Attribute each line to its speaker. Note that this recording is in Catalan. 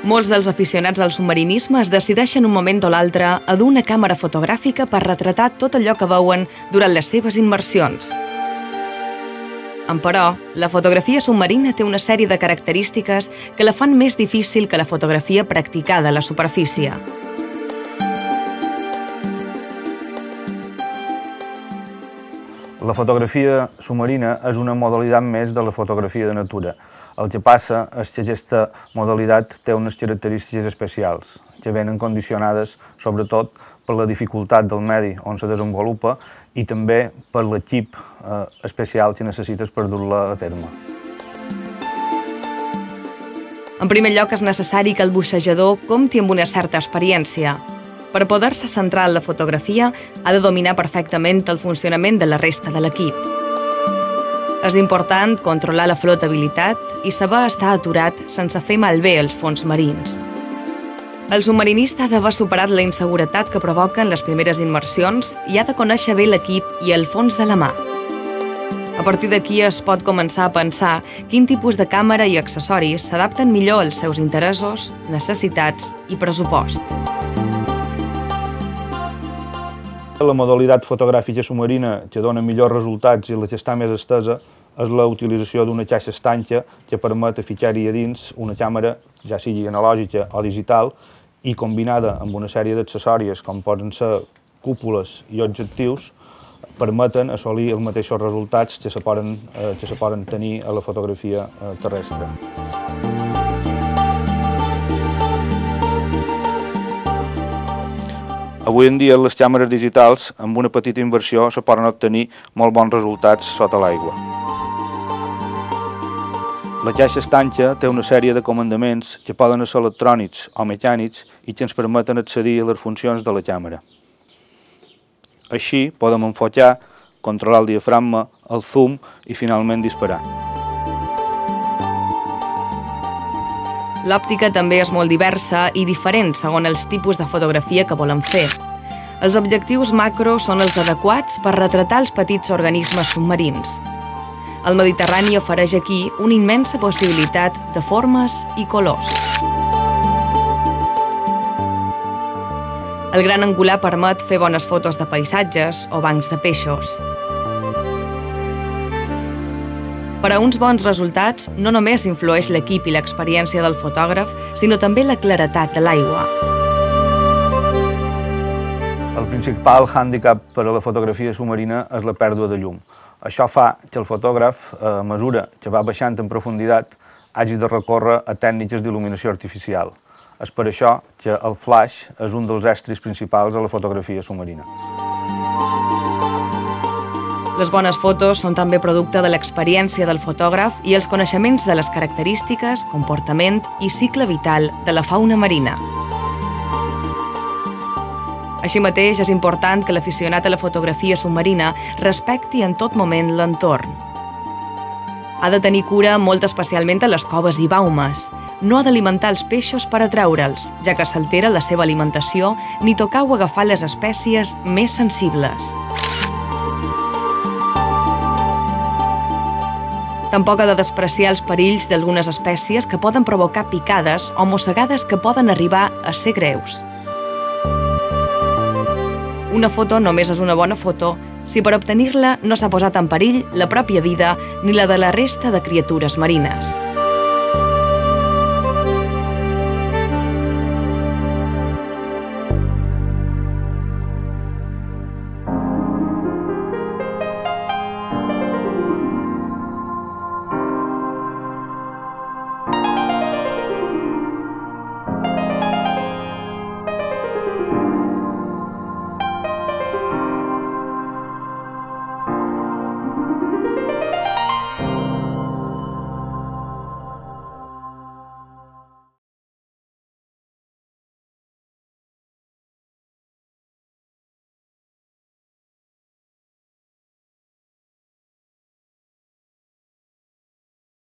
Speaker 1: Molts dels aficionats al submarinisme es decideixen un moment o l'altre a dur una càmera fotogràfica per retratar tot allò que veuen durant les seves immersions. Emperò, la fotografia submarina té una sèrie de característiques que la fan més difícil que la fotografia practicada a la superfície.
Speaker 2: La fotografia submarina és una modalitat més de la fotografia de natura. El que passa és que aquesta modalitat té unes característiques especials, que venen condicionades sobretot per la dificultat del medi on se desenvolupa i també per l'equip especial que necessites per dur-la a terme.
Speaker 1: En primer lloc, és necessari que el buixejador compti amb una certa experiència. Per poder-se centrar en la fotografia, ha de dominar perfectament el funcionament de la resta de l'equip. És important controlar la flotabilitat i saber estar aturat sense fer malbé els fons marins. El submarinista ha d'haver superat la inseguretat que provoquen les primeres immersions i ha de conèixer bé l'equip i el fons de la mà. A partir d'aquí es pot començar a pensar quin tipus de càmera i accessoris s'adapten millor als seus interessos, necessitats i pressupost.
Speaker 2: La modalitat fotogràfica submarina que dona millors resultats i la que està més estesa és la utilització d'una caixa estanca que permet ficar-hi a dins una càmera, ja sigui analògica o digital, i combinada amb una sèrie d'accessoris com poden ser cúpules i objectius, permeten assolir els mateixos resultats que se poden tenir a la fotografia terrestre. Avui en dia, les càmeres digitals, amb una petita inversió, se poden obtenir molt bons resultats sota l'aigua. La caixa estanca té una sèrie de comandaments que poden ser electrònics o mecànics i que ens permeten accedir a les funcions de la càmera. Així, podem enfocar, controlar el diafragma, el zoom i finalment disparar.
Speaker 1: L'òptica també és molt diversa i diferent segons els tipus de fotografia que volen fer. Els objectius macro són els adequats per retratar els petits organismes submarins. El Mediterrani ofereix aquí una immensa possibilitat de formes i colors. El gran angular permet fer bones fotos de paisatges o bancs de peixos. Per a uns bons resultats, no només influeix l'equip i l'experiència del fotògraf, sinó també la claretat de l'aigua.
Speaker 2: El principal hàndicap per a la fotografia submarina és la pèrdua de llum. Això fa que el fotògraf, a mesura que va baixant en profunditat, hagi de recórrer a tècniques d'il·luminació artificial. És per això que el flash és un dels estris principals a la fotografia submarina.
Speaker 1: Les bones fotos són també producte de l'experiència del fotògraf i els coneixements de les característiques, comportament i cicle vital de la fauna marina. Així mateix, és important que l'aficionat a la fotografia submarina respecti en tot moment l'entorn. Ha de tenir cura molt especialment a les coves i baumes. No ha d'alimentar els peixos per atraure'ls, ja que s'altera la seva alimentació, ni tocar o agafar les espècies més sensibles. Tampoc ha de despreciar els perills d'algunes espècies que poden provocar picades o mossegades que poden arribar a ser greus. Una foto només és una bona foto si per obtenir-la no s'ha posat en perill la pròpia vida ni la de la resta de criatures marines.